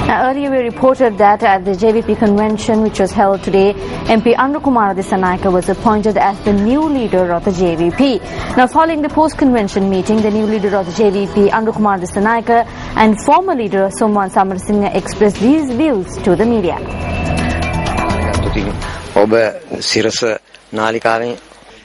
Now, earlier we reported that at the JVP Convention, which was held today, MP Anukumara Dissanayake was appointed as the new leader of the JVP. Now, following the post-convention meeting, the new leader of the JVP, Anukumara Dissanayake, and former leader Somwan Samarasinghe expressed these views to the media.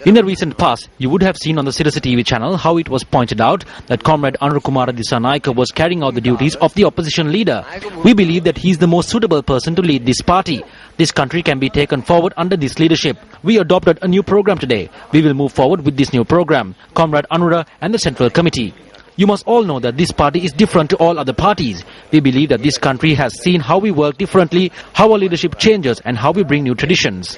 In the recent past, you would have seen on the Sirasa TV channel how it was pointed out that Comrade Anukumara Dissanayake was carrying out the duties of the opposition leader. We believe that he is the most suitable person to lead this party. This country can be taken forward under this leadership. We adopted a new program today. We will move forward with this new program, Comrade Anura and the Central Committee. You must all know that this party is different to all other parties. We believe that this country has seen how we work differently, how our leadership changes and how we bring new traditions.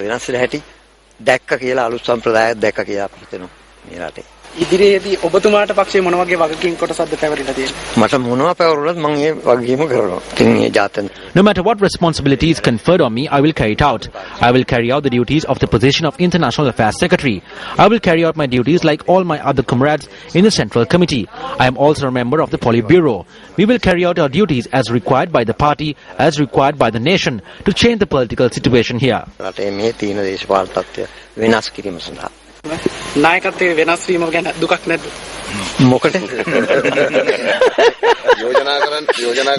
දැක්ක කියලා අලුත් සම්ප්‍රදායක් දැක්ක කියලා අපිට හිතෙනවා මේ රටේ. ඉදිරියේදී ඔබතුමාට පක්ෂයේ මොන වගේ වගකීම් කොටසක්ද පැවරිලා තියෙන්නේ? මට මොනවා පැවරුණත් මම ඒ වගකීම කරනවා. ඉතින් මේ ජාතන. No matter what responsibility is conferred on me, I will carry it out. I will carry out the duties of the position of International Affairs Secretary. I will carry out my duties like all my other comrades in the Central Committee. I am also a member of the Politburo. We will carry out our duties as required by the party, as required by the nation, to change the political situation here. රටේ මේ තියෙන දේශපාලන තත්ත්වය වෙනස් කිරීම සඳහා නායකත්වයේ වෙනස් වීම ගැන දුකක් නැද්ද? මොකද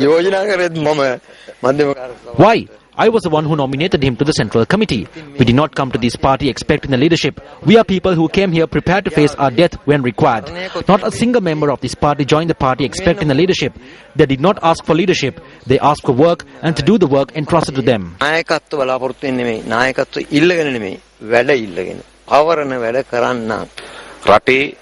යෝජනා කරේත් මම මධ්‍යම කාර්යසභාව. Why? I was the one who nominated him to the Central Committee. We did not come to this party expecting the leadership. We are people who came here prepared to face our death when required. Not a single member of this party joined the party expecting the leadership. They did not ask for leadership. They asked for work and to do the work entrusted to them. නායකත්ව බලාපොරොත්තු වෙන්නේ නෙමෙයි. නායකත්ව ඉල්ලගෙන නෙමෙයි. වැඩ ඉල්ලගෙන. අවරණ වැඩ කරන්න. රටේ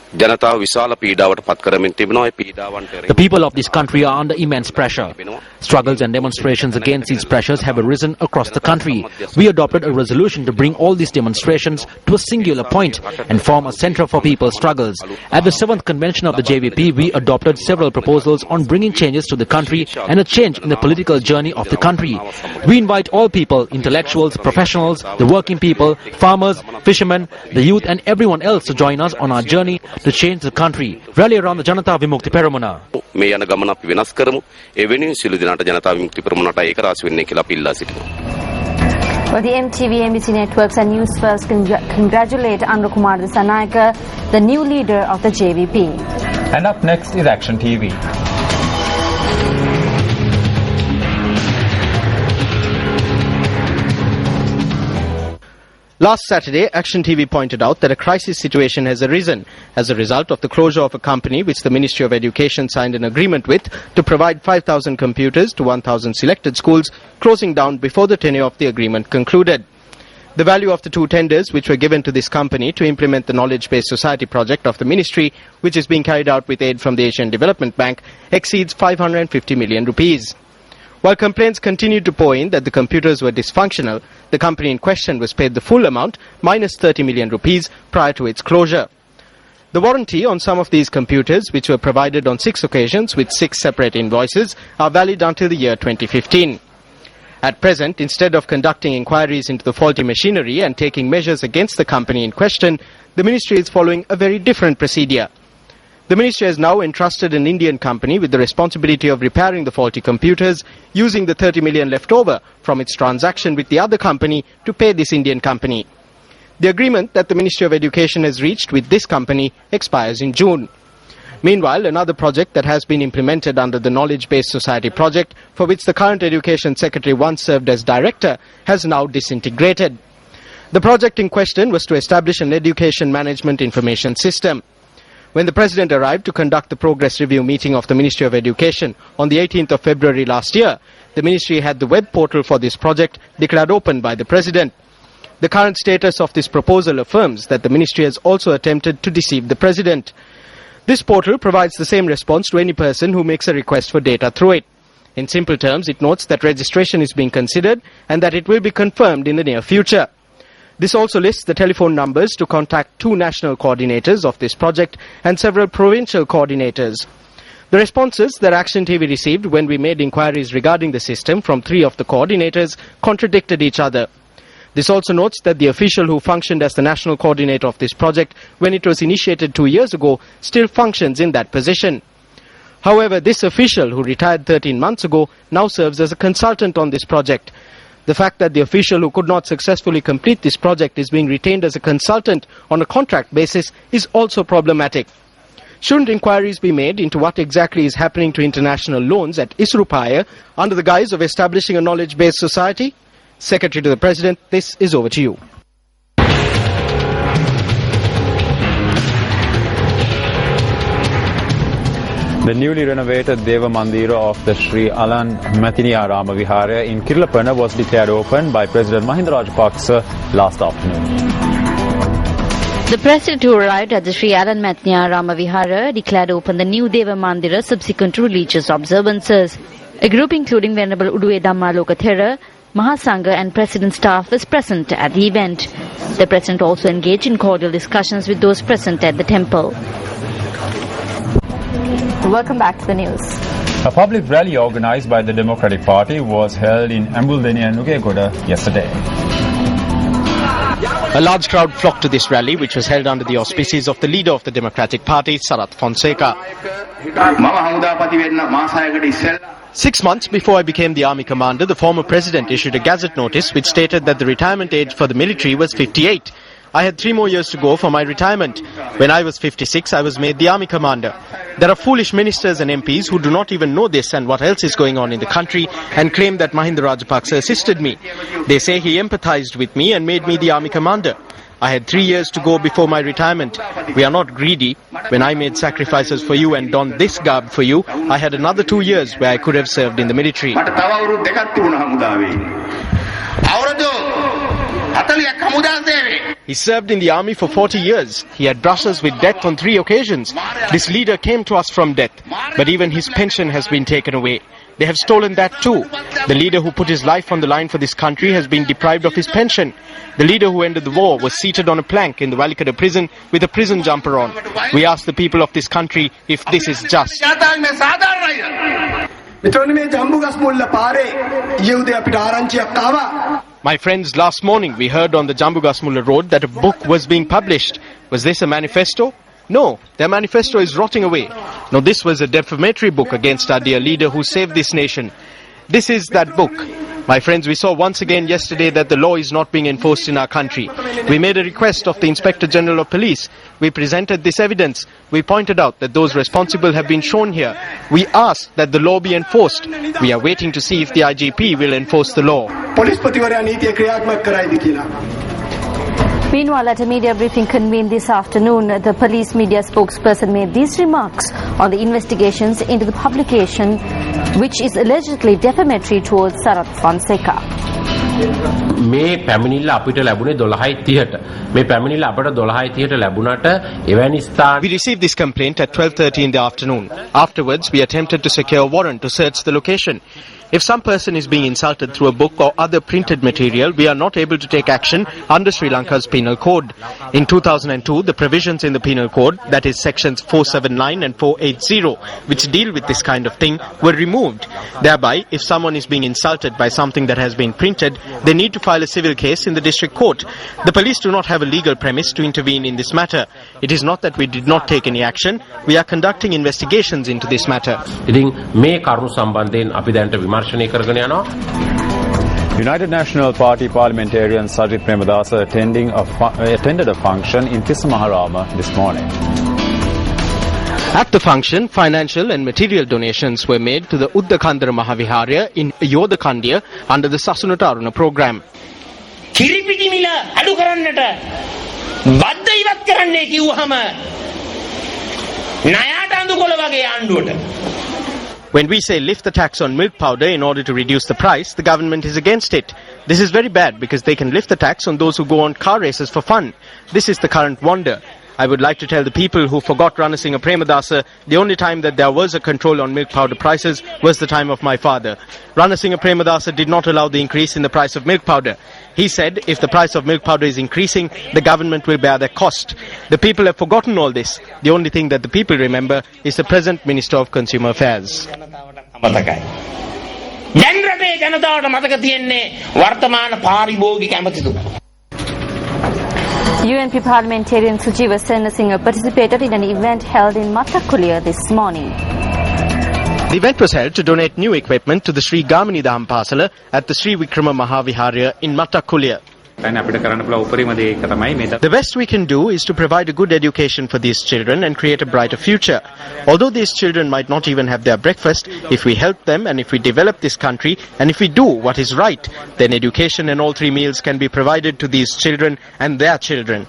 ජනතාව විශාල පීඩාවට පත් කරමින් තිබෙනවා. ඒ පීඩාවන්ට The people of this country are under immense pressure. Struggles and demonstrations against these pressures have arisen across the country. We adopted a resolution to bring all these demonstrations to a singular point and form a center for people's struggles. At the 7th convention of the JVP, we adopted several proposals on bringing changes to the country and a change in the political journey of the country. We invite all people, intellectuals, professionals, the working people, farmers, fishermen, the youth and everyone else to join us on our journey to change the country. Rally around the Janata Vimukti Peramuna. මේ යන ගමන අපි වෙනස් කරමු. ඒ වෙනුවෙන් සිළු දිනකට ජනතා විමුක්ති පෙරමුණට ඒක රාශි වෙන්නේ කියලා අපි ඉල්ලා සිටිනවා. Well, the MTV, NBC networks and Newsfirst congratulate Anukumara Dissanayake, the new leader of the JVP. And up next is Action TV. Last Saturday, Action TV pointed out that a crisis situation has arisen as a result of the closure of a company which the Ministry of Education signed an agreement with to provide 5,000 computers to 1,000 selected schools, closing down before the tenure of the agreement concluded. The value of the two tenders which were given to this company to implement the Knowledge-Based Society project of the Ministry, which is being carried out with aid from the Asian Development Bank, exceeds 550 million rupees. While complaints continued to pour in that the computers were dysfunctional, the company in question was paid the full amount, minus 30 million rupees, prior to its closure. The warranty on some of these computers, which were provided on 6 occasions with 6 separate invoices, are valid until the year 2015. At present, instead of conducting inquiries into the faulty machinery and taking measures against the company in question, the Ministry is following a very different procedure. The Ministry has now entrusted an Indian company with the responsibility of repairing the faulty computers, using the 30 million left over from its transaction with the other company to pay this Indian company. The agreement that the Ministry of Education has reached with this company expires in June. Meanwhile, another project that has been implemented under the Knowledge-Based Society project, for which the current Education Secretary once served as director, has now disintegrated. The project in question was to establish an education management information system. When the President arrived to conduct the progress review meeting of the Ministry of Education on the 18th of February last year, the Ministry had the web portal for this project declared open by the President. The current status of this proposal affirms that the Ministry has also attempted to deceive the President. This portal provides the same response to any person who makes a request for data through it. In simple terms, it notes that registration is being considered and that it will be confirmed in the near future. This also lists the telephone numbers to contact 2 national coordinators of this project and several provincial coordinators. The responses that Action TV received when we made inquiries regarding the system from 3 of the coordinators contradicted each other. This also notes that the official who functioned as the national coordinator of this project when it was initiated 2 years ago still functions in that position. However, this official, who retired 13 months ago, now serves as a consultant on this project. The fact that the official who could not successfully complete this project is being retained as a consultant on a contract basis is also problematic. Shouldn't inquiries be made into what exactly is happening to international loans at Isrupaya under the guise of establishing a knowledge-based society? Secretary to the President, this is over to you. The newly renovated Deva Mandira of the Sri Alan Mathiniya Rama Vihara in Kirlapana was declared open by President Mahinda Rajapaksa last afternoon. The President, who arrived at the Sri Alan Mathiniya Rama Vihara, declared open the new Deva Mandira subsequent to religious observances. A group including Venerable Uduwe Dhamma Lokathera, Mahasangha and President staff was present at the event. The President also engaged in cordial discussions with those present at the temple. Welcome back to the news. A public rally organized by the Democratic Party was held in Ambuleni and Nugegoda yesterday. A large crowd flocked to this rally, which was held under the auspices of the leader of the Democratic Party, Sarath Fonseca. 6 months before I became the army commander, the former president issued a gazette notice which stated that the retirement age for the military was 58. I had 3 more years to go for my retirement. When I was 56, I was made the army commander. There are foolish ministers and MPs who do not even know this and what else is going on in the country and claim that Mahinda Rajapaksa assisted me. They say he empathized with me and made me the army commander. I had 3 years to go before my retirement. We are not greedy. When I made sacrifices for you and donned this garb for you, I had another 2 years where I could have served in the military. He served in the army for 40 years. He had brushes with death on 3 occasions. This leader came to us from death, but even his pension has been taken away. They have stolen that too. The leader who put his life on the line for this country has been deprived of his pension. The leader who ended the war was seated on a plank in the Walikada prison with a prison jumper on. We ask the people of this country if this is just. My friends, last morning we heard on the Jambugasmulla road that a book was being published. Was this a manifesto? No, their manifesto is rotting away. No, this was a defamatory book against our dear leader who saved this nation. This is that book. My friends, we saw once again yesterday that the law is not being enforced in our country. We made a request of the Inspector General of Police. We presented this evidence. We pointed out that those responsible have been shown here. We asked that the law be enforced. We are waiting to see if the IGP will enforce the law. Meanwhile, at a media briefing convened this afternoon, the police media spokesperson made these remarks on the investigations into the publication, which is allegedly defamatory towards Sarath Fonseca. මේ පැමිණිල්ල අපිට ලැබුණේ 12:30ට. මේ පැමිණිල්ල අපට 12:30ට ලැබුණාට එවැනි ස්ථාන. We received this complaint at 12:30 in the afternoon. Afterwards, we attempted to secure a warrant to search the location. If some person is being insulted through a book or other printed material, we are not able to take action under Sri Lanka's Penal Code. In 2002, the provisions in the Penal Code, that is sections 479 and 480, which deal with this kind of thing, were removed. Thereby, if someone is being insulted by something that has been printed, they need to file a civil case in the district court. The police do not have a legal premise to intervene in this matter. It is not that we did not take any action. We are conducting investigations into this matter. ඉතින් මේ කරුණු සම්බන්ධයෙන් අපි දැනට විමර්ශනය කරගෙන යනවා. United National Party parliamentarian Sajid Premadasa attended a function in Tisamaharama this morning. At the function, financial and material donations were made to the Uddakandara Mahaviharya in Yodakandia under the Sasunataruna program. කිරිපිටිමිල අඩු කරන්නට බද්ද ඉවත් කරන්නයි කිව්වහම ණයට අඳුකොළ වගේ ආණ්ඩුවට. When we say lift the tax on milk powder in order to reduce the price, the government is against it. This is very bad because they can lift the tax on those who go on car races for fun. This is the current wonder. I would like to tell the people who forgot Ranasinghe Premadasa the only time that there was a control on milk powder prices was the time of my father. Ranasinghe Premadasa did not allow the increase in the price of milk powder. He said if the price of milk powder is increasing, the government will bear the cost. The people have forgotten all this. The only thing that the people remember is the present Minister of Consumer Affairs. UNP parliamentarian Sujiva Senasinghe participated in an event held in Mattakuliya this morning. The event was held to donate new equipment to the Sri Gamini Dhampasala at the Sri Vikrama Mahaviharya in Mattakulya. The best we can do is to provide a good education for these children and create a brighter future. Although these children might not even have their breakfast, if we help them and if we develop this country and if we do what is right, then education and all 3 meals can be provided to these children and their children.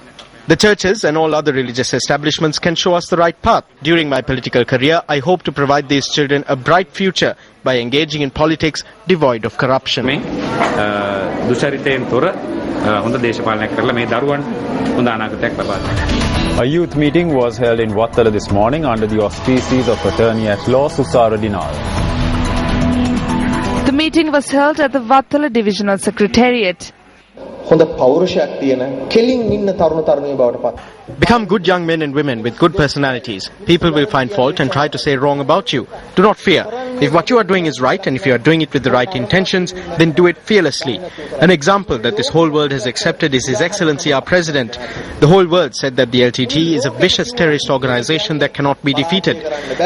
The churches and all other religious establishments can show us the right path. During my political career, I hope to provide these children a bright future by engaging in politics devoid of corruption. A youth meeting was held in Wattala this morning under the auspices of Attorney at Law Susara Dinal. The meeting was held at the Wattala Divisional Secretariat. Become good young men and women with good personalities. People will find fault and try to say wrong about you. Do not fear. If what you are doing is right and if you are doing it with the right intentions, then do it fearlessly. An example that this whole world has accepted is His Excellency our President. The whole world said that the LTT is a vicious terrorist organization that cannot be defeated.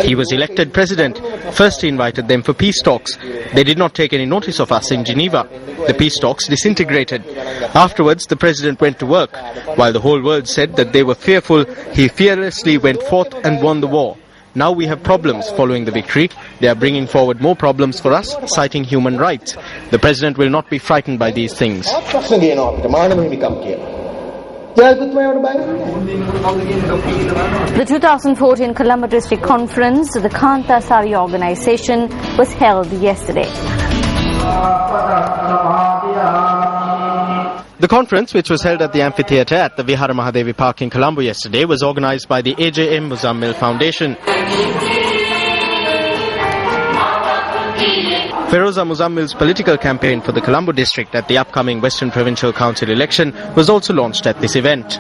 He was elected President. First he invited them for peace talks. They did not take any notice of us in Geneva. The peace talks disintegrated. Afterwards, the President went to work. While the whole world said that they were fearful, he fearlessly went forth and won the war. Now we have problems following the victory. They are bringing forward more problems for us, citing human rights. The President will not be frightened by these things. The 2014 Colombo District Conference, the Kanta Sari organization, was held yesterday. The conference, which was held at the amphitheatre at the Vihara Mahadevi Park in Colombo yesterday, was organised by the AJM Muzammil Foundation. Feroza Muzammil's political campaign for the Colombo district at the upcoming Western Provincial Council election was also launched at this event.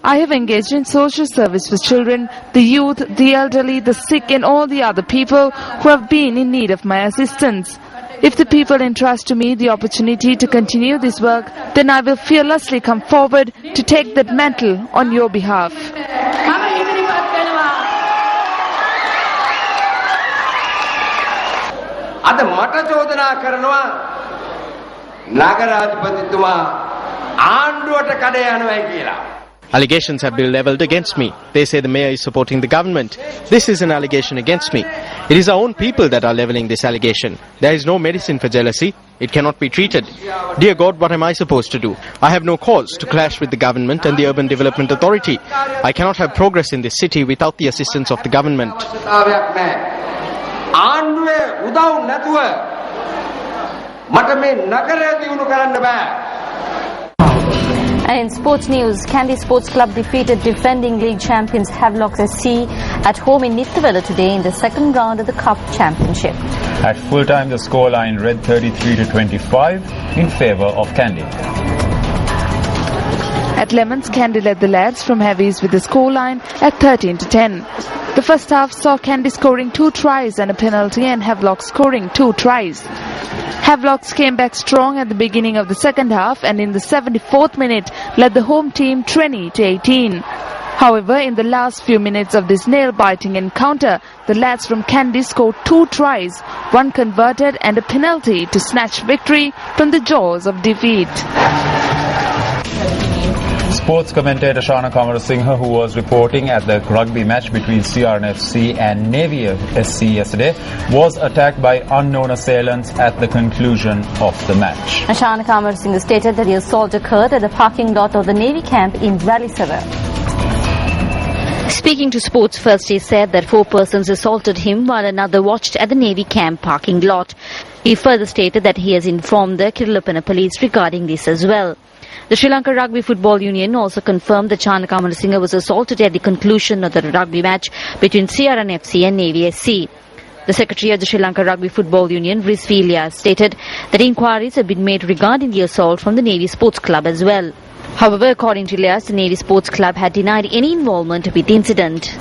I have engaged in social service for children, the youth, the elderly, the sick and all the other people who have been in need of my assistance. If the people entrust to me the opportunity to continue this work, then I will fearlessly come forward to take that mantle on your behalf. Allegations have been levelled against me. They say the mayor is supporting the government. This is an allegation against me. It is our own people that are levelling this allegation. There is no medicine for jealousy. It cannot be treated. Dear God, what am I supposed to do? I have no cause to clash with the government and the Urban Development Authority. I cannot have progress in this city without the assistance of the government. And in sports news, Kandy Sports Club defeated defending league champions Havelock SC at home in Nithawala today in the second round of the Cup Championship. At full time, the scoreline read 33-25 in favour of Kandy. At Lemons, Kandy led the lads from heavies with the scoreline at 13-10. The first half saw Kandy scoring 2 tries and a penalty and Havelock scoring 2 tries. Havelocks came back strong at the beginning of the second half and in the 74th minute led the home team 20-18. However, in the last few minutes of this nail-biting encounter, the lads from Kandy scored 2 tries, 1 converted and a penalty to snatch victory from the jaws of defeat. Sports commentator Shana Kamarasinghe, who was reporting at the rugby match between CRNFC and Navy SC yesterday, was attacked by unknown assailants at the conclusion of the match. Shana Kamarasinghe stated that the assault occurred at the parking lot of the Navy camp in Ralisara. Speaking to Sports First, he said that 4 persons assaulted him while another watched at the Navy camp parking lot. He further stated that he has informed the Kirillapana police regarding this as well. The Sri Lanka Rugby Football Union also confirmed that Shana Kamarasinghe was assaulted at the conclusion of the rugby match between CRNFC and Navy SC. The Secretary of the Sri Lanka Rugby Football Union, Rizvi Ilyas, stated that inquiries have been made regarding the assault from the Navy Sports Club as well. However, according to Ilyas, the Navy Sports Club had denied any involvement with the incident.